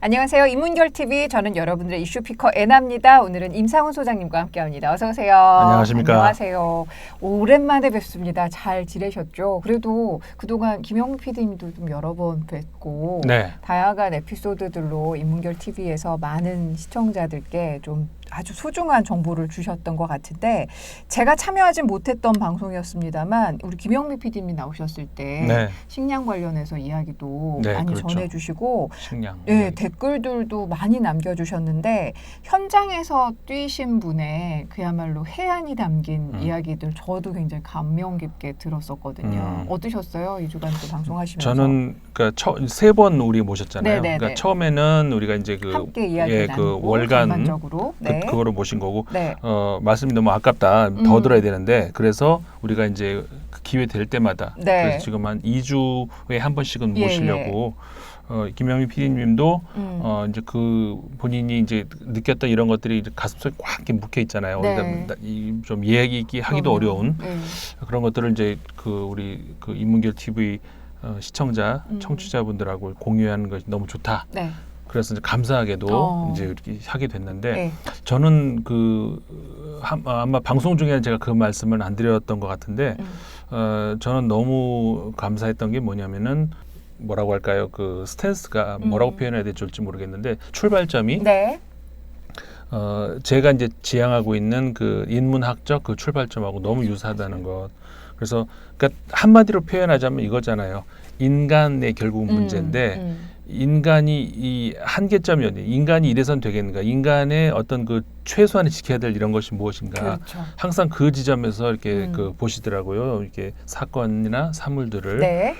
안녕하세요. 인문결TV 저는 여러분들의 이슈피커 애나입니다. 오늘은 임상훈 소장님과 함께합니다. 어서 오세요. 안녕하십니까. 안녕하세요. 오랜만에 뵙습니다. 잘 지내셨죠? 그래도 그동안 김영미 PD님도 좀 여러 번 뵙고 네. 다양한 에피소드들로 인문결TV에서 많은 시청자들께 좀 아주 소중한 정보를 주셨던 것 같은데 제가 참여하진 못했던 방송이었습니다만 우리 김영미 PD님이 나오셨을 때 네. 식량 관련해서 이야기도 네, 많이 그렇죠. 전해주시고 식량. 네, 댓글들도 많이 남겨주셨는데 현장에서 뛰신 분의 그야말로 해안이 담긴 이야기들 저도 굉장히 감명 깊게 들었었거든요. 어떠셨어요? 2주간 또 방송하시면서. 저는 그러니까 세 번 우리 모셨잖아요. 네네네. 그러니까 처음에는 우리가 이제 그 함께 이야기 그 나누고 월간 전반적으로 네. 그거를 모신 거고 네. 말씀이 너무 아깝다. 더 들어야 되는데 그래서 우리가 이제 기회 될 때마다 네. 그래서 지금 한 2주에 한 번씩은 예, 모시려고 김영미 PD님도 이제 그 본인이 이제 느꼈던 이런 것들이 이제 가슴속에 꽉 이렇게 묵혀 있잖아요. 네. 좀 얘기하기도 어려운 네. 그런 것들을 이제 우리 인문결 TV 시청자, 청취자분들하고 공유하는 것이 너무 좋다. 네. 그래서 이제 감사하게도 이제 이렇게 하게 됐는데 네. 저는 아마 방송 중에는 제가 그 말씀을 안 드렸던 것 같은데 저는 너무 감사했던 게 뭐냐면은 뭐라고 할까요? 그 스탠스가 뭐라고 표현해야 될지 모르겠는데 출발점이 네. 제가 이제 지향하고 있는 그 인문학적 그 출발점하고 너무 유사하다는 것. 그래서 그러니까 한마디로 표현하자면 이거잖아요. 인간의 결국 문제인데 인간이 이 한계점이 어디? 인간이 이래선 되겠는가? 인간의 어떤 그 최소한의 지켜야 될 이런 것이 무엇인가? 그렇죠. 항상 그 지점에서 이렇게 보시더라고요. 이렇게 사건이나 사물들을 네.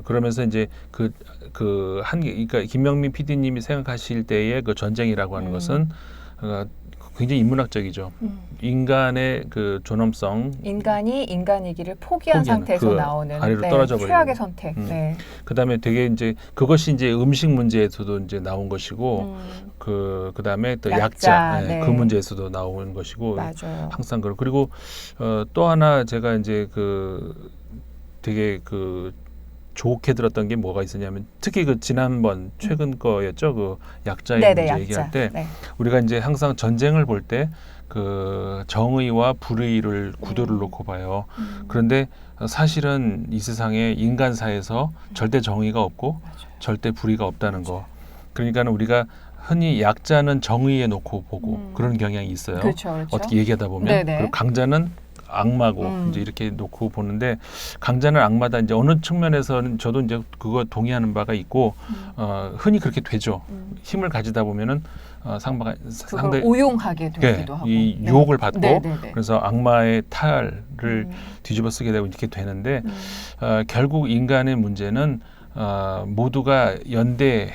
그러면서 이제 그 한계. 그러니까 김명민 PD님이 생각하실 때의 그 전쟁이라고 하는 것은 굉장히 인문학적이죠. 인간의 그 존엄성, 인간이 인간이기를 포기한 포기하는, 상태에서 그 나오는 아래로 떨어져 버리는 최악의 선택. 네. 그다음에 되게 이제 그것이 이제 음식 문제에서도 이제 나온 것이고 그다음에 또 약자 네. 그 문제에서도 나온 것이고 맞아요. 항상 그리고 또 하나 제가 이제 되게 좋게 들었던 게 뭐가 있었냐면 특히 지난번 최근 거였죠. 그 약자의 네네, 문제 약자. 얘기할 때 네. 우리가 이제 항상 전쟁을 볼 때 그 정의와 불의를 구도를 놓고 봐요. 그런데 사실은 이 세상에 인간사에서 절대 정의가 없고 절대 불의가 없다는 거. 그러니까는 우리가 흔히 약자는 정의에 놓고 보고 그런 경향이 있어요. 그렇죠, 그렇죠. 어떻게 얘기하다 보면 네네. 그리고 강자는 악마고 이제 이렇게 놓고 보는데 강자는 악마다 이제 어느 측면에서는 저도 이제 그거 동의하는 바가 있고 흔히 그렇게 되죠. 힘을 가지다 보면은 상당히 오용하게 되기도 하고 이 유혹을 받고 네네네. 그래서 악마의 탈을 뒤집어 쓰게 되고 이렇게 되는데 결국 인간의 문제는 모두가 연대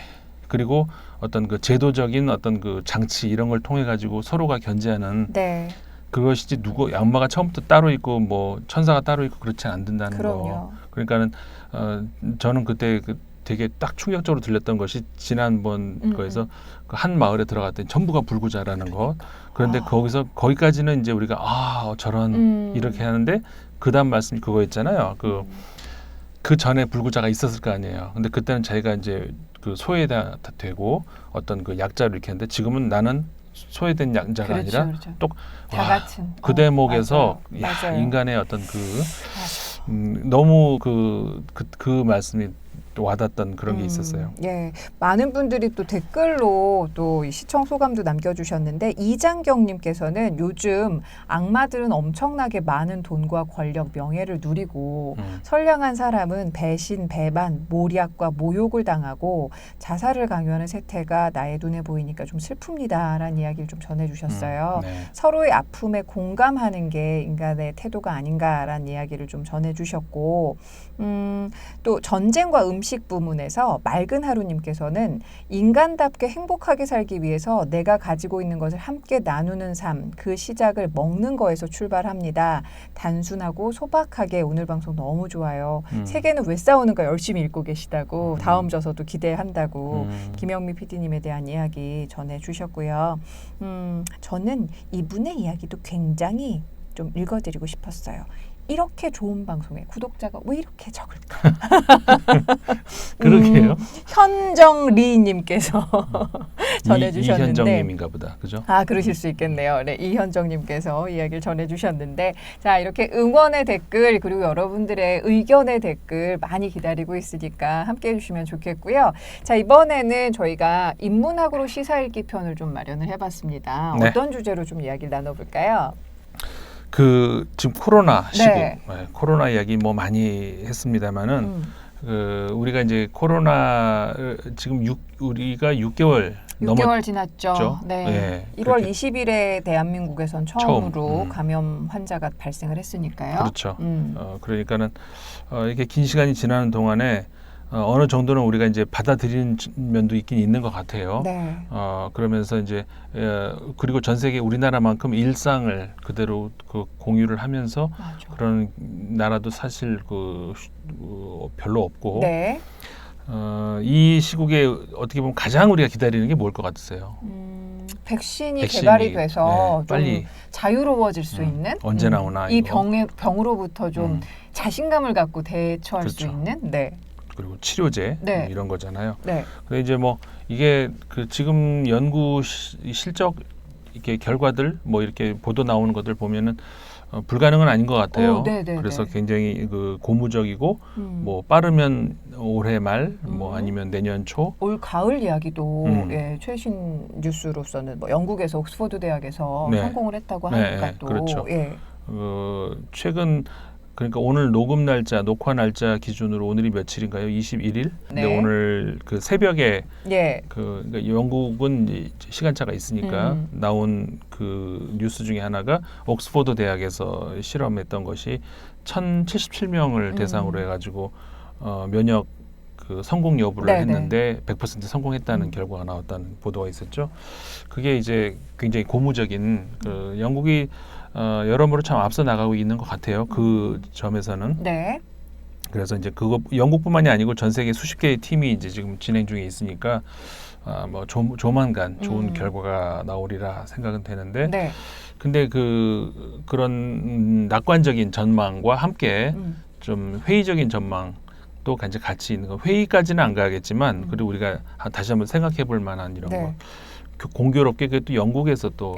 그리고 어떤 그 제도적인 어떤 그 장치 이런 걸 통해 가지고 서로가 견제하는 네. 그것이지 악마가 처음부터 따로 있고 뭐 천사가 따로 있고 그렇지 않는다는 그럼요. 거. 그러니까는 저는 그때 되게 딱 충격적으로 들렸던 것이 지난번 거에서 그 한 마을에 들어갔더니 전부가 불구자라는 것. 그런데 거기까지는 이제 우리가 저런 이렇게 하는데 그다음 말씀이 그거였잖아요. 그 전에 불구자가 있었을 거 아니에요. 근데 그때는 자기가 이제 그 소외가 되고 어떤 그 약자를 이렇게 했는데 지금은 나는 소외된 약자가 그렇죠, 아니라 그렇죠. 또 다 같은 그 대목에서 맞아요. 인간의 어떤 너무 그 말씀이 와닿던 그런 게 있었어요. 예, 많은 분들이 또 댓글로 또 시청 소감도 남겨주셨는데 이장경님께서는 요즘 악마들은 엄청나게 많은 돈과 권력, 명예를 누리고 선량한 사람은 배신, 배반, 모략과 모욕을 당하고 자살을 강요하는 세태가 나의 눈에 보이니까 좀 슬픕니다라는 이야기를 좀 전해주셨어요. 네. 서로의 아픔에 공감하는 게 인간의 태도가 아닌가라는 이야기를 좀 전해주셨고 또 전쟁과 음식 부문에서 맑은 하루님께서는 인간답게 행복하게 살기 위해서 내가 가지고 있는 것을 함께 나누는 삶, 그 시작을 먹는 거에서 출발합니다. 단순하고 소박하게 오늘 방송 너무 좋아요. 세계는 왜 싸우는가 열심히 읽고 계시다고 다음 저서도 기대한다고 김영미 PD님에 대한 이야기 전해주셨고요. 저는 이분의 이야기도 굉장히 좀 읽어드리고 싶었어요. 이렇게 좋은 방송에 구독자가 왜 이렇게 적을까? 그러게요. 현정리님께서 전해주셨는데 이현정님인가 보다, 그죠? 아, 그러실 수 있겠네요. 네, 이현정님께서 이야기를 전해주셨는데, 자, 이렇게 응원의 댓글 그리고 여러분들의 의견의 댓글 많이 기다리고 있으니까 함께해 주시면 좋겠고요. 자, 이번에는 저희가 인문학으로 시사일기 편을 좀 마련을 해봤습니다. 네. 어떤 주제로 좀 이야기를 나눠볼까요? 지금 코로나 시국, 네. 코로나 이야기 뭐 많이 했습니다만은 우리가 이제 코로나 지금 우리가 6개월 6개월 지났죠. 넘었죠. 네. 네, 1월 그렇게. 20일에 대한민국에선 처음으로 감염 환자가 발생을 했으니까요. 그렇죠. 그러니까는 이렇게 긴 시간이 지나는 동안에 어느 정도는 우리가 이제 받아들이는 면도 있긴 있는 것 같아요. 네. 그러면서 이제 그리고 전 세계 우리나라만큼 일상을 그대로 그 공유를 하면서 맞아. 그런 나라도 사실 별로 없고 네. 이 시국에 어떻게 보면 가장 우리가 기다리는 게 뭘 것 같으세요? 백신이 개발이 돼서 좀 빨리 자유로워질 수 있는 언제 나오나 이 이거. 병으로부터 좀 자신감을 갖고 대처할 수 그렇죠. 있는 네. 그리고 치료제 네. 이런 거잖아요. 네. 근데 이제 뭐 이게 지금 연구 실적 이렇게 결과들 뭐 이렇게 보도 나오는 것들 보면은 불가능은 아닌 것 같아요. 그래서 굉장히 고무적이고 뭐 빠르면 올해 말 뭐 아니면 내년 초 올 가을 이야기도 예, 최신 뉴스로서는 뭐 영국에서 옥스퍼드 대학에서 네. 성공을 했다고 하니까 네, 또 그렇죠. 예. 최근 그러니까 오늘 녹음 날짜, 녹화 날짜 기준으로 오늘이 며칠인가요? 21일. 근데 네. 오늘 새벽에 예. 그러니까 영국은 이제 시간차가 있으니까 나온 그 뉴스 중에 하나가 옥스퍼드 대학에서 실험했던 것이 1,077명을 대상으로 해가지고 면역 성공 여부를 네네. 했는데 100% 성공했다는 결과가 나왔다는 보도가 있었죠. 그게 이제 굉장히 고무적인 영국이 여러모로 참 앞서 나가고 있는 것 같아요. 그 점에서는. 네. 그래서 이제 영국뿐만이 아니고 전 세계 수십 개의 팀이 이제 지금 진행 중에 있으니까 뭐 조만간 좋은 결과가 나오리라 생각은 되는데. 네. 근데 그런 낙관적인 전망과 함께 좀 회의적인 전망도 같이 있는 거. 회의까지는 안 가겠지만 그리고 우리가 다시 한번 생각해 볼 만한 이런 네. 거. 공교롭게 그것도 영국에서 또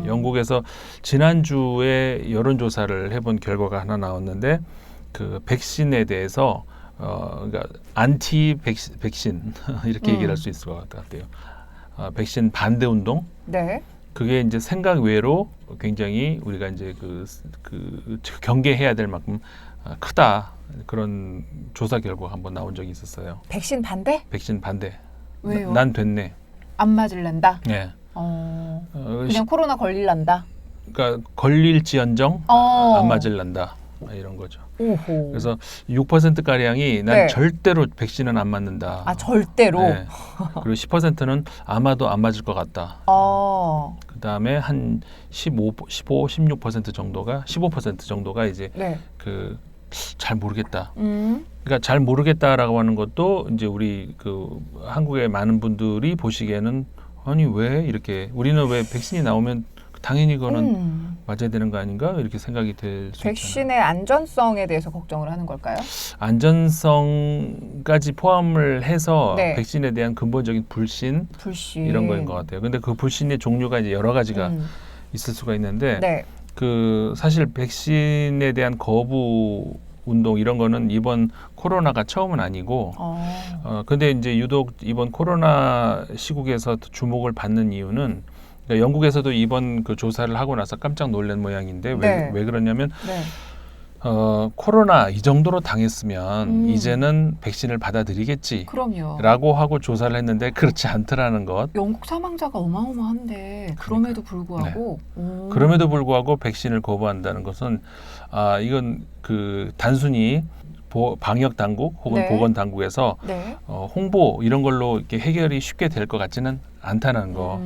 영국에서 지난주에 여론조사를 해본 결과가 하나 나왔는데 그 백신에 대해서 그러니까 안티 백신 이렇게 얘기를 할 수 있을 것 같아요. 백신 반대 운동. 네. 그게 이제 생각 외로 굉장히 우리가 이제 경계해야 될 만큼 크다 그런 조사 결과가 한번 나온 적이 있었어요. 백신 반대? 백신 반대. 왜요? 난 됐네. 안 맞을란다. 네. 그냥 코로나 걸릴란다. 그러니까 걸릴지언정 안 맞을란다 이런 거죠. 오호. 그래서 6% 가량이 난 네. 절대로 백신은 안 맞는다. 아, 절대로. 네. 그리고 10%는 아마도 안 맞을 것 같다. 그 다음에 한 16% 정도가 15% 정도가 이제 네. 잘 모르겠다. 그러니까 잘 모르겠다라고 하는 것도 이제 우리 한국의 많은 분들이 보시기에는 아니 왜 이렇게 우리는 왜 백신이 나오면 당연히 이거는 맞아야 되는 거 아닌가 이렇게 생각이 될 수 있잖아요. 백신의 안전성에 대해서 걱정을 하는 걸까요? 안전성까지 포함을 해서 네. 백신에 대한 근본적인 불신 이런 거인 것 같아요. 근데 그 불신의 종류가 이제 여러 가지가 있을 수가 있는데 네. 사실 백신에 대한 거부 운동 이런 거는 이번 코로나가 처음은 아니고 근데 이제 유독 이번 코로나 시국에서 주목을 받는 이유는 그러니까 영국에서도 이번 조사를 하고 나서 깜짝 놀란 모양인데 네. 왜 그러냐면 네. 코로나 이 정도로 당했으면 이제는 백신을 받아들이겠지 그럼요. 라고 하고 조사를 했는데 그렇지 않더라는 것. 영국 사망자가 어마어마한데 그럼에도 불구하고 그럼에도 불구하고 백신을 거부한다는 것은 이건 단순히 방역 당국 혹은 네. 보건 당국에서 네. 홍보 이런 걸로 이렇게 해결이 쉽게 될 것 같지는 않다는 거.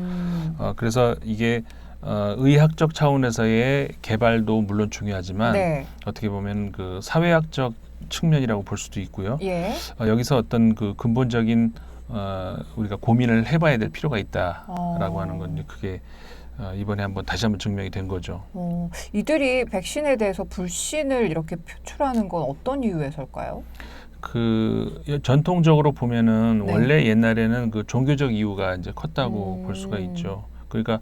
그래서 이게 의학적 차원에서의 개발도 물론 중요하지만 네. 어떻게 보면 그 사회학적 측면이라고 볼 수도 있고요. 예. 여기서 어떤 그 근본적인 우리가 고민을 해봐야 될 필요가 있다라고 하는 건 그게 이번에 다시 한번 증명이 된 거죠. 이들이 백신에 대해서 불신을 이렇게 표출하는 건 어떤 이유에서일까요? 그 전통적으로 보면은 네. 원래 옛날에는 그 종교적 이유가 이제 컸다고 볼 수가 있죠. 그러니까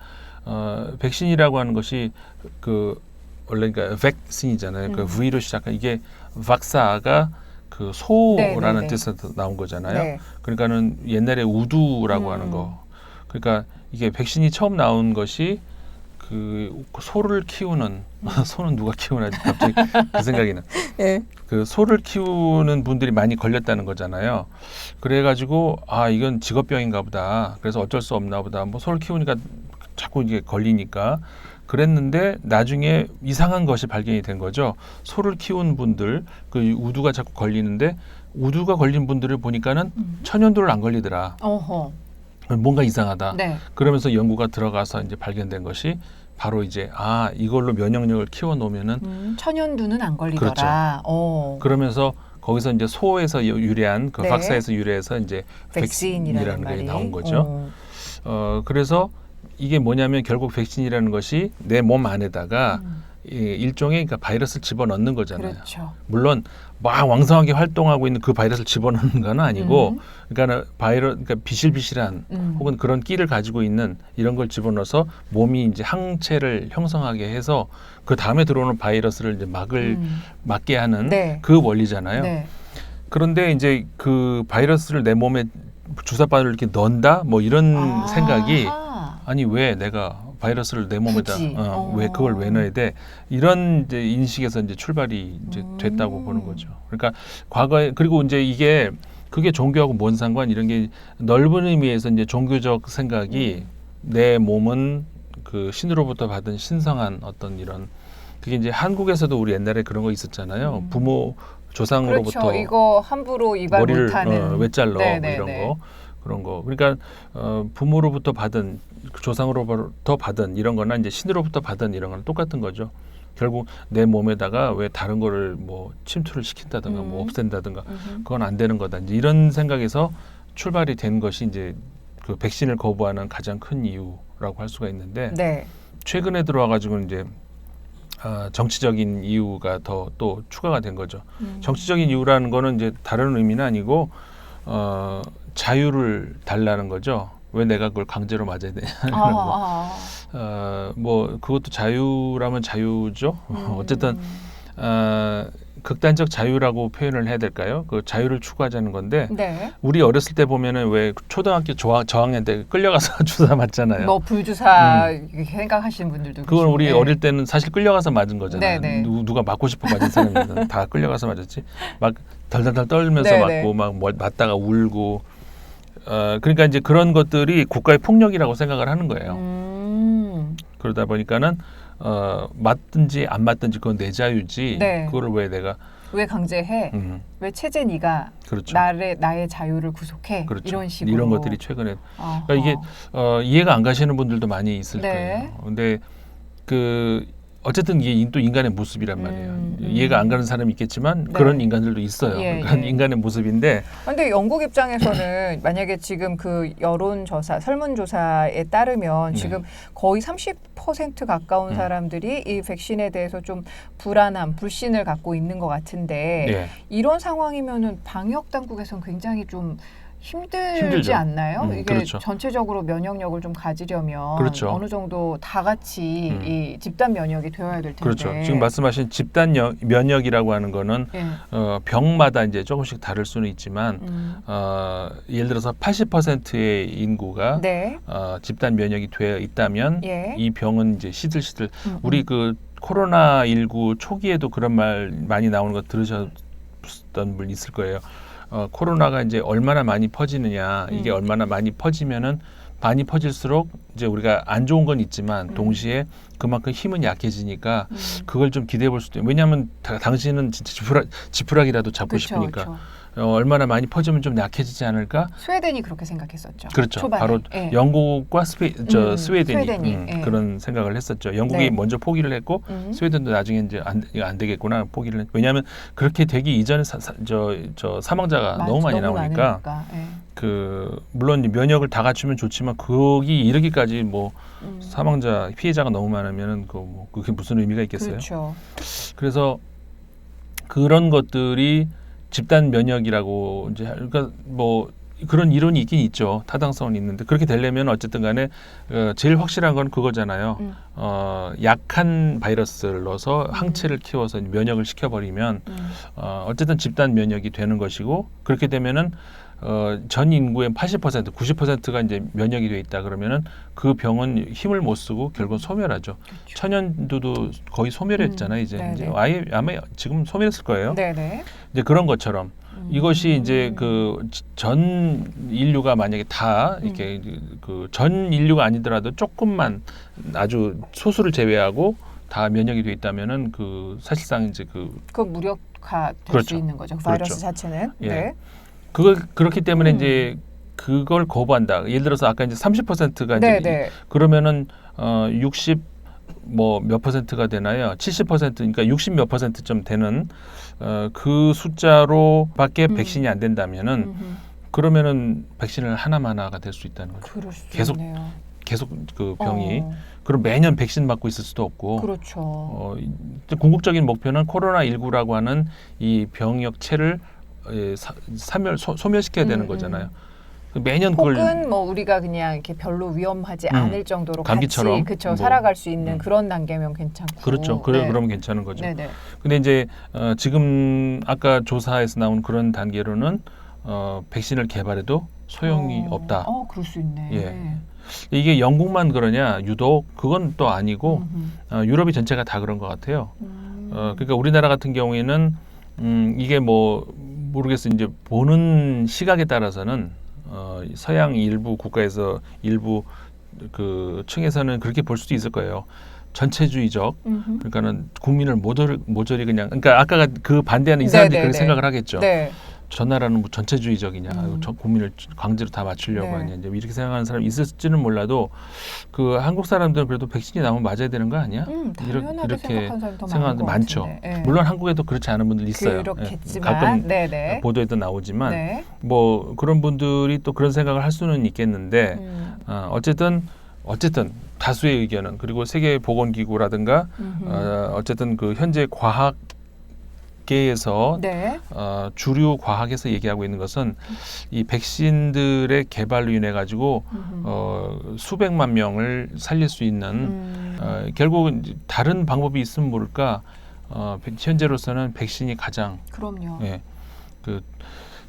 백신이라고 하는 것이 그 원래 그러니까 백신이잖아요. 그 V로 시작한 이게 vak사가 그 소라는 네. 뜻에서 나온 거잖아요. 네. 그러니까는 옛날에 우두라고 하는 거. 그러니까 이게 백신이 처음 나온 것이 그 소를 키우는 소는 누가 키우나 갑자기 그 생각이 나. 예. 그 소를 키우는 분들이 많이 걸렸다는 거잖아요. 그래가지고 이건 직업병인가 보다. 그래서 어쩔 수 없나 보다. 뭐 소를 키우니까 자꾸 이게 걸리니까 그랬는데 나중에 이상한 것이 발견이 된 거죠. 소를 키운 분들 그 우두가 자꾸 걸리는데 우두가 걸린 분들을 보니까는 천연두를 안 걸리더라. 어허. 뭔가 이상하다. 네. 그러면서 연구가 들어가서 이제 발견된 것이 바로 이제 이걸로 면역력을 키워 놓으면은 천연두는 안 걸리더라. 그러면서 거기서 이제 소에서 유래한 그 네. 박사에서 유래해서 이제 백신이라는 게 나온 거죠. 그래서 이게 뭐냐면 결국 백신이라는 것이 내 몸 안에다가 일종의 그러니까 바이러스를 집어넣는 거잖아요. 그렇죠. 물론 막 왕성하게 활동하고 있는 그 바이러스를 집어넣는 건 아니고, 그러니까 그러니까 비실비실한 혹은 그런 끼를 가지고 있는 이런 걸 집어넣어서 몸이 이제 항체를 형성하게 해서 그 다음에 들어오는 바이러스를 이제 막게 하는 네. 그 원리잖아요. 네. 그런데 이제 그 바이러스를 내 몸에 주사바늘 이렇게 넣는다, 뭐 이런 생각이 아니 왜 내가 바이러스를 내 몸에다 왜 그걸 왜 넣어야 돼? 이런 이제 인식에서 이제 출발이 이제 됐다고 보는 거죠. 그러니까 과거에 그리고 이제 이게 그게 종교하고 뭔 상관 이런 게 넓은 의미에서 이제 종교적 생각이 내 몸은 그 신으로부터 받은 신성한 어떤 이런 그게 이제 한국에서도 우리 옛날에 그런 거 있었잖아요. 부모 조상으로부터 그렇죠. 이거 함부로 이발 머리를 못하는 왜 잘라 뭐 네네네. 이런 거 그런 거. 그러니까 부모로부터 받은 조상으로부터 받은 이런 거나 이제 신으로부터 받은 이런 거는 똑같은 거죠. 결국 내 몸에다가 왜 다른 거를 뭐 침투를 시킨다든가 뭐 없앤다든가 그건 안 되는 거다. 이제 이런 생각에서 출발이 된 것이 이제 그 백신을 거부하는 가장 큰 이유라고 할 수가 있는데 네. 최근에 들어와 가지고 이제 정치적인 이유가 더 또 추가가 된 거죠. 정치적인 이유라는 거는 이제 다른 의미는 아니고 자유를 달라는 거죠. 왜 내가 그걸 강제로 맞아야 되냐. 뭐 그것도 자유라면 자유죠. 어쨌든 극단적 자유라고 표현을 해야 될까요? 그 자유를 추구하자는 건데 네. 우리 어렸을 때 보면은 왜 초등학교 저학년 때 끌려가서 주사 맞잖아요. 뭐 불주사 생각하시는 분들도 그건 우리 계시고. 어릴 때는 사실 끌려가서 맞은 거잖아요. 네네. 누가 맞고 싶어 맞은 사람이 다 끌려가서 맞았지. 막 덜덜덜 떨면서 네네. 맞고 막 맞다가 울고. 그러니까 이제 그런 것들이 국가의 폭력이라고 생각을 하는 거예요. 그러다 보니까는 맞든지 안 맞든지 그건 내 자유지. 네. 그거를 왜 내가 왜 강제해? 왜 체제 네가 그렇죠. 나의 자유를 구속해? 그렇죠. 이런 식으로 이런 것들이 최근에 그러니까 이게 이해가 안 가시는 분들도 많이 있을 네. 거예요. 근데 그 어쨌든 이게 또 인간의 모습이란 말이에요. 이해가 안 가는 사람이 있겠지만 네. 그런 인간들도 있어요. 예, 그러니까 예. 인간의 모습인데 근데 영국 입장에서는 만약에 지금 그 여론조사, 설문조사에 따르면 네. 지금 거의 30% 가까운 사람들이 이 백신에 대해서 좀 불안함, 불신을 갖고 있는 것 같은데 예. 이런 상황이면은 방역 당국에서는 굉장히 좀 힘들지 힘들죠. 않나요? 이게 그렇죠. 전체적으로 면역력을 좀 가지려면 그렇죠. 어느 정도 다 같이 이 집단 면역이 되어야 될 텐데. 그렇죠. 지금 말씀하신 집단 면역이라고 하는 거는 예. 병마다 이제 조금씩 다를 수는 있지만 예를 들어서 80%의 인구가 네. 집단 면역이 되어 있다면 예. 이 병은 이제 시들시들 우리 그 코로나19 초기에도 그런 말 많이 나오는 거 들으셨던 분 있을 거예요. 코로나가 이제 얼마나 많이 퍼지느냐 이게 얼마나 많이 퍼지면은 많이 퍼질수록 이제 우리가 안 좋은 건 있지만 동시에 그만큼 힘은 약해지니까 그걸 좀 기대해 볼 수도 있어요. 왜냐하면 당신은 진짜 지푸라기라도 잡고 그쵸, 싶으니까 그쵸. 얼마나 많이 퍼지면 좀 약해지지 않을까? 스웨덴이 그렇게 생각했었죠. 그렇죠. 초반에. 바로 예. 영국과 스웨덴이 예. 그런 생각을 했었죠. 영국이 네. 먼저 포기를 했고 스웨덴도 나중에 이제 이거 안 되겠구나 포기를 했. 왜냐하면 그렇게 되기 이전에 저 사망자가 너무 많이 나오니까 예. 그 물론 면역을 다 갖추면 좋지만 거기 이르기까지 뭐 사망자 피해자가 너무 많으면은 뭐 그게 무슨 의미가 있겠어요? 그렇죠. 그래서 그런 것들이 집단 면역이라고 이제 그러니까 뭐 그런 이론이 있긴 있죠. 타당성은 있는데 그렇게 되려면 어쨌든 간에 제일 확실한 건 그거잖아요. 약한 바이러스를 넣어서 항체를 키워서 면역을 시켜버리면 어쨌든 집단 면역이 되는 것이고 그렇게 되면은 전 인구의 80%, 90%가 이제 면역이 돼 있다 그러면은 그 병은 힘을 못 쓰고 결국은 소멸하죠. 그렇죠. 천연두도 거의 소멸했잖아요. 이제 아예 아마 지금 소멸했을 거예요. 네네. 이제 그런 것처럼 이것이 이제 그 전 인류가 만약에 다 이렇게 그 전 인류가 아니더라도 조금만 아주 소수를 제외하고 다 면역이 돼 있다면은 그 사실상 이제 그 무력화될 그렇죠. 수 있는 거죠. 그 바이러스 그렇죠. 자체는. 예. 네. 그렇기 때문에 이제 그걸 거부한다. 예를 들어서 아까 이제 30%가 이제 그러면은 60 뭐 몇 퍼센트가 되나요? 70% 그러니까 60 몇 퍼센트쯤 되는 그 숫자로밖에 백신이 안 된다면은 그러면은 백신을 하나가 될 수 있다는 거죠. 그럴 수 계속 있네요. 계속 그 병이 그럼 매년 백신 맞고 있을 수도 없고. 그렇죠. 궁극적인 목표는 코로나19라고 하는 이 병역체를 소멸시켜야 되는 거잖아요. 매년 혹은 뭐 우리가 그냥 이렇게 별로 위험하지 않을 정도로 감기처럼 같이 그쵸, 살아갈 수 있는 그런 단계면 괜찮고. 그렇죠. 그러면 괜찮은 거죠. 네네. 근데 이제 지금 아까 조사에서 나온 그런 단계로는 백신을 개발해도 소용이 없다. 그럴 수 있네. 예. 이게 영국만 그러냐? 유독 그건 또 아니고 유럽이 전체가 다 그런 것 같아요. 그러니까 우리나라 같은 경우에는 이게 뭐 모르겠어요. 이제 보는 시각에 따라서는 서양 일부 국가에서 일부 그 층에서는 그렇게 볼 수도 있을 거예요. 전체주의적. 그러니까는 국민을 모조리 그냥 그러니까 아까 그 반대하는 이 사람들이 그렇게 생각을 하겠죠. 네. 저 나라는 뭐 전체주의적이냐, 저 국민을 강제로 다 맞추려고 하냐, 이제 이렇게 생각하는 사람이 있을지는 몰라도 그 한국 사람들은 그래도 백신이 나오면 맞아야 되는 거 아니야? 이렇게 생각하는 사람이 더 생각하는 많죠. 네. 물론 한구에도 그렇지 않은 분들 있어요. 그렇겠지만, 가끔 보도에도 나오지만 뭐 그런 분들이 또 그런 생각을 할 수는 있겠는데 어쨌든 다수의 의견은 그리고 세계보건기구라든가 어쨌든 그 현재 과학계에서 주류 과학에서 얘기하고 있는 것은 이 백신들의 개발로 인해 가지고 수백만 명을 살릴 수 있는 결국은 다른 방법이 있으면 모를까 현재로서는 백신이 가장 그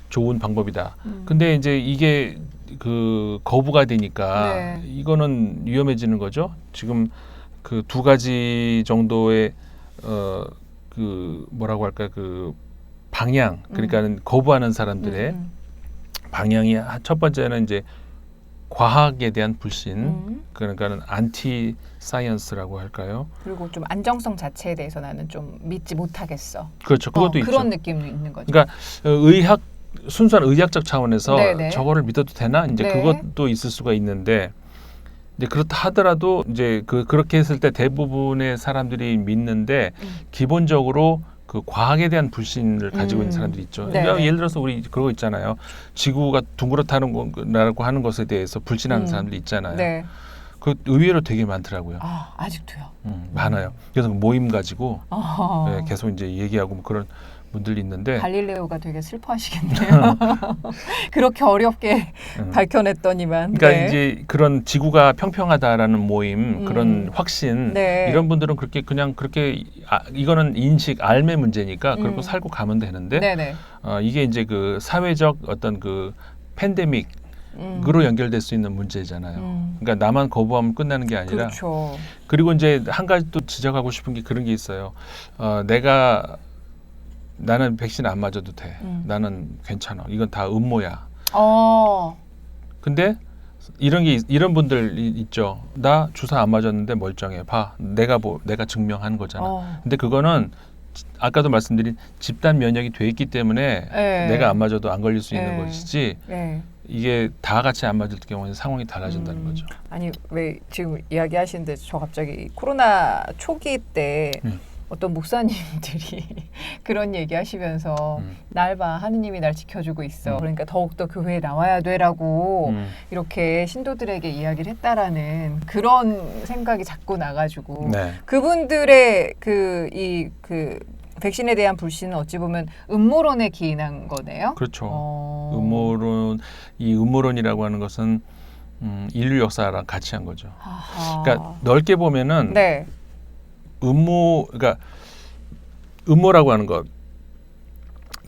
좋은 방법이다. 근데 이제 이게 그 거부가 되니까 이거는 위험해지는 거죠. 지금 그 두 가지 정도의 그 뭐라고 할까 그 방향 그러니까는 거부하는 사람들의 방향이 첫 번째는 이제 과학에 대한 불신 그러니까는 안티 사이언스라고 할까요? 그리고 좀 안정성 자체에 대해서 나는 좀 믿지 못하겠어. 그렇죠. 그것도 있죠. 그런 느낌도 있는 거죠. 그러니까 순수한 의학적 차원에서 저거를 믿어도 되나? 이제 그것도 있을 수가 있는데 이제 그렇다 하더라도 이제 그렇게 했을 때 대부분의 사람들이 믿는데 기본적으로 그 과학에 대한 불신을 가지고 있는 사람들이 있죠. 그러니까 예를 들어서 우리 그러고 있잖아요. 지구가 둥그렇다는 거라고 하는 것에 대해서 불신하는 사람들이 있잖아요. 그 의외로 되게 많더라고요. 아직도요. 많아요. 그래서 모임 가지고 계속 이제 얘기하고 뭐 그런 분들이 있는데 갈릴레오가 되게 슬퍼하시겠네요. 그렇게 어렵게 밝혀냈더니만. 그러니까 이제 그런 지구가 평평하다라는 모임, 그런 확신 이런 분들은 그렇게 이거는 인식 알매 문제니까 그렇게 살고 가면 되는데 이게 이제 그 사회적 어떤 그 팬데믹 으로 연결될 수 있는 문제잖아요. 그러니까 나만 거부하면 끝나는 게 아니라 그리고 이제 한 가지 또 지적하고 싶은 게 그런 게 있어요. 나는 백신 안 맞아도 돼. 나는 괜찮아. 이건 다 음모야. 근데 이런 분들 있죠. 나 주사 안 맞았는데 멀쩡해. 봐, 내가 증명한 거잖아. 근데 그거는 아까도 말씀드린 집단 면역이 돼 있기 때문에 네. 내가 안 맞아도 안 걸릴 수 있는 네. 것이지. 네. 이게 다 같이 안 맞을 경우에는 상황이 달라진다는 거죠. 아니 왜 지금 이야기하시는데 저 갑자기 코로나 초기 때 어떤 목사님들이 그런 얘기하시면서 날 봐, 하느님이 날 지켜주고 있어. 그러니까 더욱더 교회에 나와야 돼라고 이렇게 신도들에게 이야기를 했다라는 그런 생각이 자꾸 나가지고 네. 그분들의 백신에 대한 불신은 어찌 보면 음모론에 기인한 거네요. 그렇죠. 음모론이라고 하는 것은 인류 역사랑 같이 한 거죠. 아하. 그러니까 넓게 보면은 네. 그러니까 음모라고 하는 것,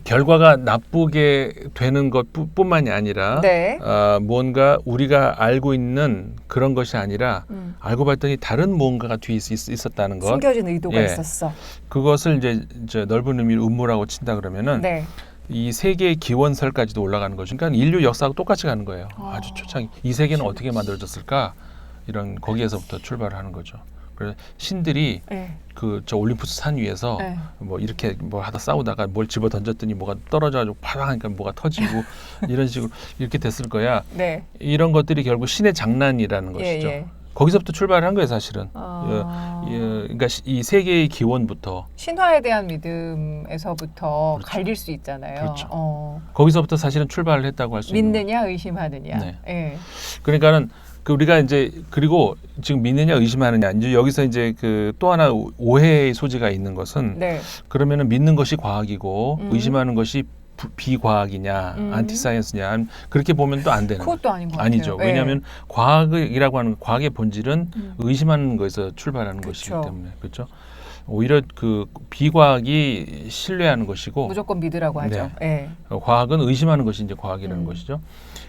결과가 나쁘게 되는 것뿐만이 아니라 네. 뭔가 우리가 알고 있는 그런 것이 아니라 알고 봤더니 다른 무언가가 뒤에 있었다는 것. 숨겨진 의도가 예. 있었어. 그것을 이제 넓은 의미로 음모라고 친다 그러면은 네. 이 세계의 기원설까지도 올라가는 거죠. 그러니까 인류 역사하고 똑같이 가는 거예요. 아주 초창기. 이 세계는 어떻게 만들어졌을까? 이런 거기에서부터 출발을 하는 거죠. 그래서 신들이 네. 저 올림푸스 산 위에서 네. 뭐 이렇게 뭐 하다 싸우다가 뭘 집어 던졌더니 뭐가 떨어져가지고 파랑 하니까 뭐가 터지고 이런 식으로 이렇게 됐을 거야. 네. 이런 것들이 결국 신의 장난이라는 것이죠. 예. 거기서부터 출발한 거예요, 사실은. 그러니까 이 세계의 기원부터. 신화에 대한 믿음에서부터 그렇죠. 갈릴 수 있잖아요. 그렇죠. 거기서부터 사실은 출발을 했다고 할 수 있는 거죠. 믿느냐 의심하느냐. 네. 예. 그러니까는 우리가 이제 그리고 지금 믿느냐 의심하느냐 이제 여기서 이제 또 하나 오해의 소지가 있는 것은 네. 그러면은 믿는 것이 과학이고 의심하는 것이 비과학이냐 안티사이언스냐 그렇게 보면 또 안 되는 그것도 아닌 것 같아요. 아니죠. 예. 왜냐하면 과학이라고 하는 과학의 본질은 의심하는 것에서 출발하는 것이기 그쵸. 때문에 그렇죠. 오히려 비과학이 신뢰하는 것이고 무조건 믿으라고 하죠. 예. 과학은 의심하는 것이 이제 과학이라는 것이죠.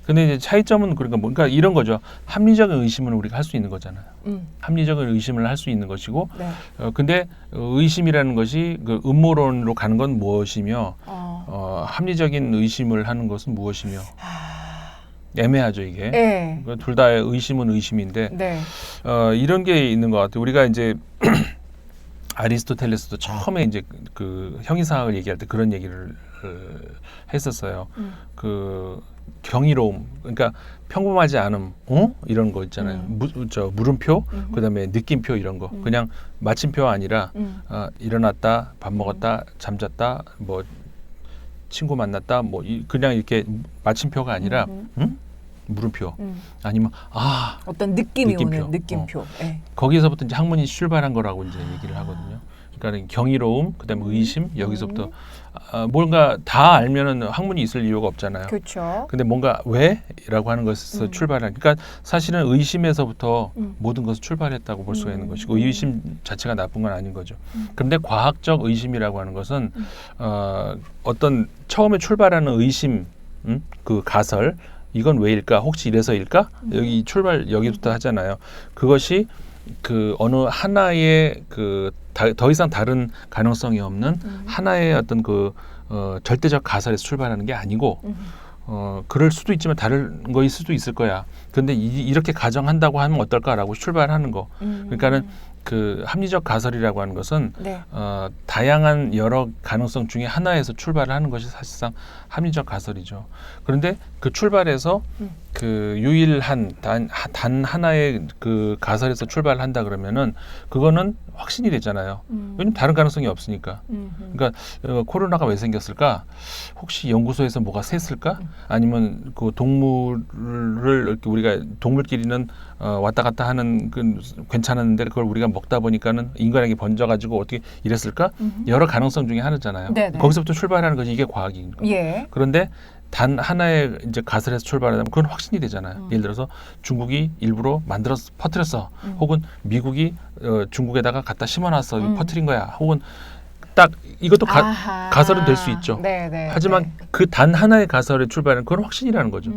근데 이제 차이점은 그러니까 이런 거죠. 합리적인 의심은 우리가 할 수 있는 거잖아요. 합리적인 의심을 할 수 있는 것이고, 네. 근데 의심이라는 것이 그 음모론으로 가는 건 무엇이며, 합리적인 의심을 하는 것은 무엇이며, 애매하죠 이게. 예. 둘 다 의심은 의심인데, 네. 이런 게 있는 것 같아요. 우리가 이제 아리스토텔레스도 처음에 이제 그 형이상학을 얘기할 때 그런 얘기를 했었어요. 경이로움, 그러니까 평범하지 않음, 이런 거 있잖아요. 물음표, 그다음에 느낌표 이런 거. 그냥 마침표 아니라 일어났다, 밥 먹었다, 잠잤다, 뭐 친구 만났다, 뭐 그냥 이렇게 마침표가 아니라 물음표 아니면 어떤 느낌이 느낌표. 오는 느낌표. 예. 거기서부터 이제 학문이 출발한 거라고 이제 얘기를 하거든요. 그러니까 경이로움, 그다음에 의심 여기서부터 뭔가 다 알면은 학문이 있을 이유가 없잖아요. 그렇죠. 근데 뭔가 왜라고 하는 것에서 출발한. 그러니까 사실은 의심에서부터 모든 것을 출발했다고 볼 수가 있는 것이고 의심 자체가 나쁜 건 아닌 거죠. 그런데 과학적 의심이라고 하는 것은 어떤 처음에 출발하는 의심, 그 가설. 이건 왜일까? 혹시 이래서일까? 여기 출발 여기부터 하잖아요. 그것이 어느 하나의 더 이상 다른 가능성이 없는 하나의 어떤 절대적 가설에서 출발하는 게 아니고 그럴 수도 있지만 다른 거일 수도 있을 거야. 그런데 이렇게 가정한다고 하면 어떨까라고 출발하는 거. 그러니까는 합리적 가설이라고 하는 것은 네. 다양한 여러 가능성 중에 하나에서 출발을 하는 것이 사실상 합리적 가설이죠. 그런데 그 출발에서 유일한 단 하나의 가설에서 출발을 한다 그러면은 그거는 확신이 되잖아요. 왜냐면 다른 가능성이 없으니까. 그러니까 코로나가 왜 생겼을까? 혹시 연구소에서 뭐가 샜을까? 아니면 그 동물을 이렇게 우리가 동물끼리는 왔다 갔다 하는 괜찮았는데 그걸 우리가 먹다 보니까는 인간에게 번져가지고 어떻게 이랬을까? 여러 가능성 중에 하나잖아요. 네네. 거기서부터 출발하는 것이 이게 과학인 거예요. 예. 그런데 단 하나의 이제 가설에서 출발하면 그건 확신이 되잖아요. 예를 들어서 중국이 일부러 만들어서 퍼뜨렸어. 혹은 미국이 중국에다가 갖다 심어놨어. 퍼뜨린 거야. 혹은 딱 이것도 가설은 될 수 있죠. 네네. 하지만 그 단 하나의 가설에 출발하는 그건 확신이라는 거죠.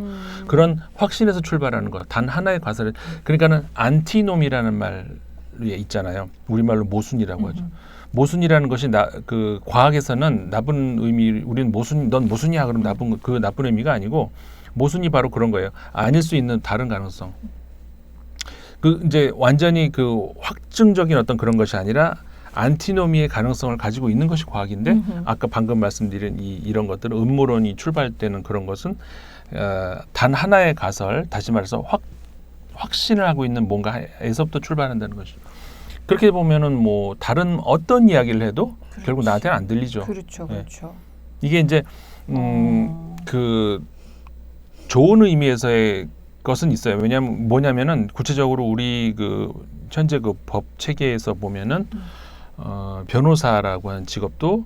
그런 확신에서 출발하는 거. 단 하나의 가설에 그러니까는 안티놈이라는 말이 있잖아요. 우리말로 모순이라고 하죠. 모순이라는 것이 과학에서는 나쁜 의미, 우리는 넌 모순이야 그럼 나쁜 의미가 아니고 모순이 바로 그런 거예요. 아닐 수 있는 다른 가능성. 그 이제 완전히 그 확증적인 어떤 그런 것이 아니라 안티노미의 가능성을 가지고 있는 것이 과학인데 아까 방금 말씀드린 이런 것들은 음모론이 출발되는 그런 것은 단 하나의 가설, 다시 말해서 확신을 하고 있는 뭔가에서부터 출발한다는 것이죠. 그렇게 보면은 뭐 다른 어떤 이야기를 해도 그렇지. 결국 나한테는 안 들리죠. 그렇죠, 그렇죠. 이게 이제 그 좋은 의미에서의 것은 있어요. 왜냐하면 뭐냐면은 구체적으로 우리 그 현재 그 법 체계에서 보면은 변호사라고 하는 직업도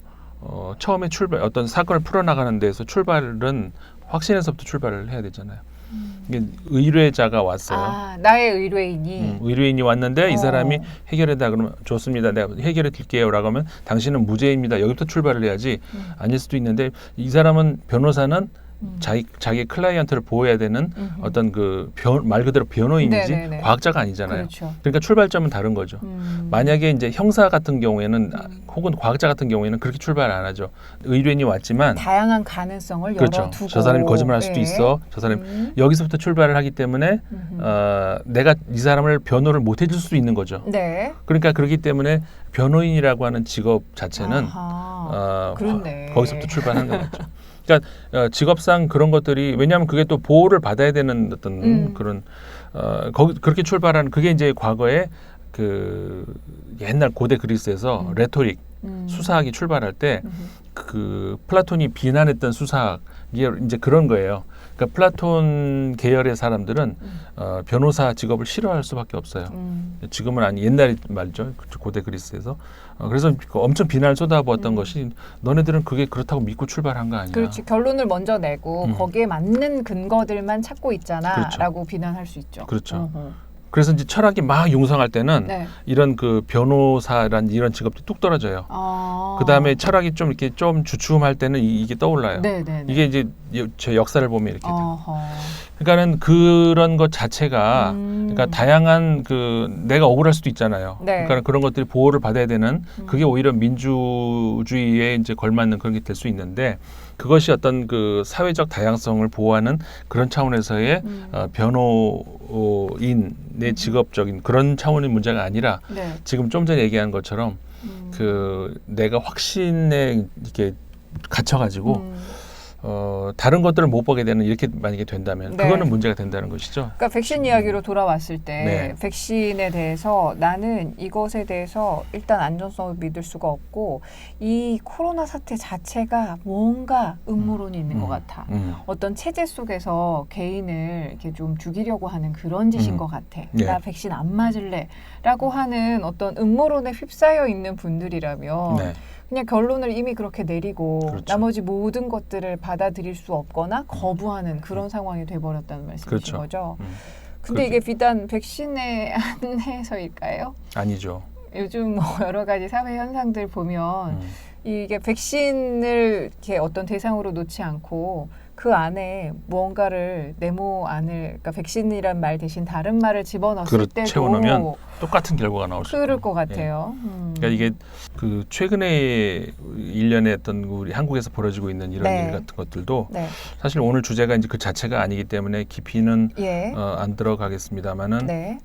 처음에 어떤 사건을 풀어나가는 데서 출발은 확신에서부터 출발을 해야 되잖아요. 이게 의뢰자가 왔어요. 아, 나의 의뢰인이. 의뢰인이 왔는데 이 사람이 해결해다 그러면 좋습니다. 내가 해결해 드릴게요라고 하면 당신은 무죄입니다. 여기부터 출발을 해야지. 아닐 수도 있는데 이 사람은 변호사는 자기 클라이언트를 보호해야 되는 어떤 그 말 그대로 변호인이지 네네네. 과학자가 아니잖아요. 그렇죠. 그러니까 출발점은 다른 거죠. 만약에 이제 형사 같은 경우에는 혹은 과학자 같은 경우에는 그렇게 출발 안 하죠. 의뢰인이 왔지만 다양한 가능성을 그렇죠. 열어두고. 저 사람이 거짓말할 수도 예. 있어. 저 사람이 여기서부터 출발을 하기 때문에 내가 이 사람을 변호를 못 해줄 수도 있는 거죠. 네. 그러니까 그렇기 때문에 변호인이라고 하는 직업 자체는 그렇네. 거기서부터 출발하는 거죠. 그러니까 직업상 그런 것들이 왜냐하면 그게 또 보호를 받아야 되는 어떤 그런 그렇게 출발하는 그게 이제 과거에 그 옛날 고대 그리스에서 레토릭 수사학이 출발할 때 그 플라톤이 비난했던 수사학 이게 이제 그런 거예요. 그러니까 플라톤 계열의 사람들은 변호사 직업을 싫어할 수밖에 없어요. 지금은 아니 옛날 말이죠. 고대 그리스에서. 그래서 엄청 비난을 쏟아부었던 것이 너네들은 그게 그렇다고 믿고 출발한 거 아니야. 그렇지. 결론을 먼저 내고 거기에 맞는 근거들만 찾고 있잖아. 그렇죠. 라고 비난할 수 있죠. 그렇죠. 그래서 이제 철학이 막 융성할 때는 네. 이런 그 변호사란 이런 직업도 뚝 떨어져요. 그 다음에 철학이 좀 이렇게 좀 주춤할 때는 이게 떠올라요. 네네. 이게 이제 제 역사를 보면 이렇게 돼요. 어허. 그러니까는 그런 것 자체가 그러니까 다양한 그 내가 억울할 수도 있잖아요. 네. 그러니까 그런 것들이 보호를 받아야 되는 그게 오히려 민주주의에 이제 걸맞는 그런 게 될 수 있는데 그것이 어떤 그 사회적 다양성을 보호하는 그런 차원에서의 변호인의 직업적인 그런 차원의 문제가 아니라 네. 지금 좀 전에 얘기한 것처럼 그 내가 확신에 이렇게 갇혀가지고 다른 것들을 못 보게 되는 이렇게 만약에 된다면 네. 그거는 문제가 된다는 것이죠. 그러니까 백신 이야기로 돌아왔을 때 네. 백신에 대해서 나는 이것에 대해서 일단 안전성을 믿을 수가 없고 이 코로나 사태 자체가 뭔가 음모론이 있는 것 같아. 어떤 체제 속에서 개인을 이렇게 좀 죽이려고 하는 그런 짓인 것 같아. 네. 나 백신 안 맞을래 라고 하는 어떤 음모론에 휩싸여 있는 분들이라면 네. 그냥 결론을 이미 그렇게 내리고 그렇죠. 나머지 모든 것들을 받아들일 수 없거나 거부하는 그런 상황이 돼버렸다는 말씀이신 그렇죠. 거죠. 그렇죠. 근데 이게 비단 백신에 한해서일까요? 아니죠. 요즘 뭐 여러 가지 사회 현상들 보면 이게 백신을 이렇게 어떤 대상으로 놓지 않고 그 안에 무언가를 네모 안을 그러니까 백신이란 말 대신 다른 말을 집어넣었을 때도 채워넣으면 똑같은 결과가 나올 수 그럴 있어요. 것 같아요. 그러니까 이게 그 최근에 일련의 어떤 우리 한국에서 벌어지고 있는 이런 네. 일 같은 것들도 네. 사실 오늘 주제가 이제 그 자체가 아니기 때문에 깊이는 예. 안 들어가겠습니다만은 네.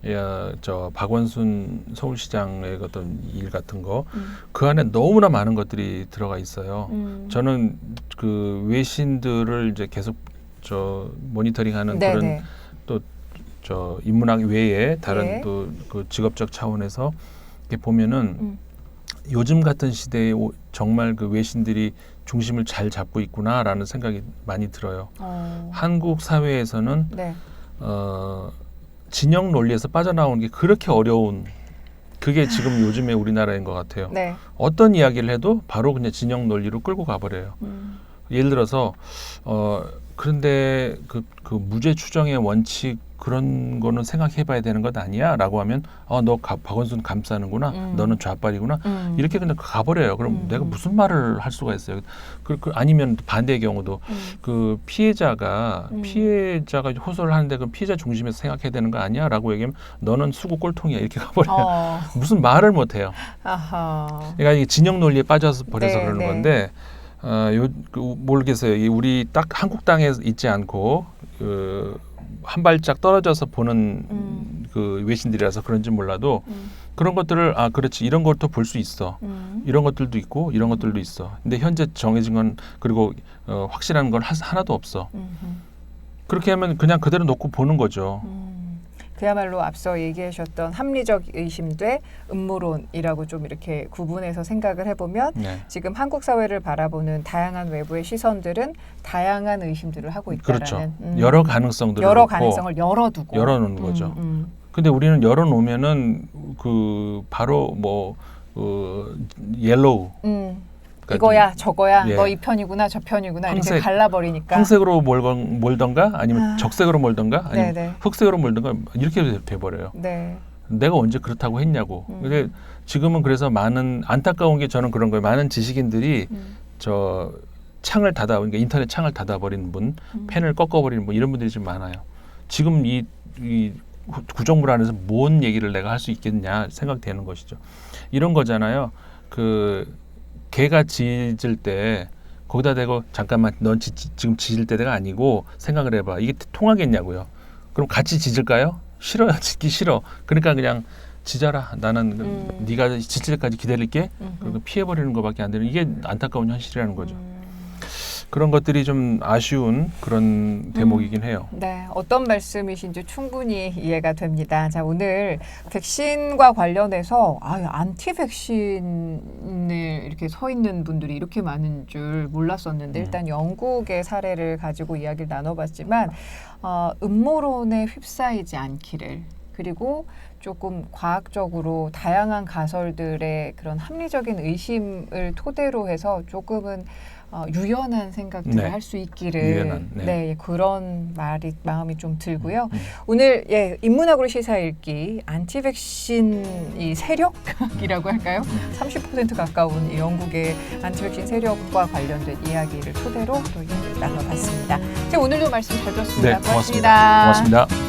저 박원순 서울시장의 어떤 일 같은 거 그 안에 너무나 많은 것들이 들어가 있어요. 저는 그 외신들을 이제 계속 저 모니터링하는 네, 그런 네. 또 저 인문학 외에 다른 예. 또 그 직업적 차원에서 이렇게 보면은 요즘 같은 시대에 정말 그 외신들이 중심을 잘 잡고 있구나라는 생각이 많이 들어요. 한국 사회에서는 네. 진영 논리에서 빠져나오는 게 그렇게 어려운 그게 지금 요즘의 우리나라인 것 같아요. 네. 어떤 이야기를 해도 바로 그냥 진영 논리로 끌고 가버려요. 예를 들어서 그런데 그 무죄 추정의 원칙 그런 거는 생각해봐야 되는 것 아니야? 라고 하면 너 박원순 감싸는구나. 너는 좌빨이구나. 이렇게 그냥 가버려요. 그럼 내가 무슨 말을 할 수가 있어요? 아니면 반대의 경우도 그 피해자가 호소를 하는데 그 피해자 중심에서 생각해야 되는 거 아니야? 라고 얘기하면 너는 수구 꼴통이야. 이렇게 가버려요. 무슨 말을 못해요. 아하. 그러니까 이게 진영 논리에 빠져서 버려서 네, 그러는 네. 건데 모르겠어요. 우리 딱 한국 땅에 있지 않고 한 발짝 떨어져서 보는 그 외신들이라서 그런지 몰라도 그런 것들을 그렇지 이런 것도 볼 수 있어. 이런 것들도 있고 이런 것들도 있어. 근데 현재 정해진 건 그리고 확실한 건 하나도 없어. 그렇게 하면 그냥 그대로 놓고 보는 거죠. 그야말로 앞서 얘기하셨던 합리적 의심대 음모론이라고 좀 이렇게 구분해서 생각을 해보면 네. 지금 한국 사회를 바라보는 다양한 외부의 시선들은 다양한 의심들을 하고 있다라는 그렇죠. 여러 가능성들을 여러 놓고 가능성을 열어두고 열어놓는 거죠. 근데 우리는 열어놓으면은 바로 옐로우 이거야 저거야 예. 너 이 편이구나 저 편이구나 이렇게 황색, 갈라버리니까 황색으로 몰던가 아니면 적색으로 몰던가 아니면 네네. 흑색으로 몰던가 이렇게 돼버려요. 네. 내가 언제 그렇다고 했냐고. 근데 지금은 그래서 많은 안타까운 게 저는 그런 거예요. 많은 지식인들이 저 창을 그러니까 인터넷 창을 닫아버리는 분, 펜을 꺾어버리는 분 이런 분들이 좀 많아요. 지금 이 구정물 안에서 뭔 얘기를 내가 할 수 있겠냐 생각되는 것이죠. 이런 거잖아요. 개가 짖을 때 거기다 대고 잠깐만 넌 지금 짖을 때가 아니고 생각을 해봐. 이게 통하겠냐고요. 그럼 같이 짖을까요? 싫어요. 짖기 싫어. 그러니까 그냥 짖어라. 나는 네가 짖을 때까지 기다릴게. 그리고 피해버리는 것밖에 안 되는 이게 안타까운 현실이라는 거죠. 그런 것들이 좀 아쉬운 그런 대목이긴 해요. 네, 어떤 말씀이신지 충분히 이해가 됩니다. 자, 오늘 백신과 관련해서 안티 백신을 이렇게 서 있는 분들이 이렇게 많은 줄 몰랐었는데 일단 영국의 사례를 가지고 이야기를 나눠봤지만 음모론에 휩싸이지 않기를 그리고 조금 과학적으로 다양한 가설들의 그런 합리적인 의심을 토대로 해서 조금은 유연한 생각들을 할 수 있기를 유연한, 네, 그런 마음이 좀 들고요. 오늘 인문학으로 시사 읽기 안티백신 이 세력이라고 할까요? 30% 가까운 이 영국의 안티백신 세력과 관련된 이야기를 토대로 또 이야기를 나눠봤습니다. 오늘도 말씀 잘 들었습니다. 네, 고맙습니다. 고맙습니다.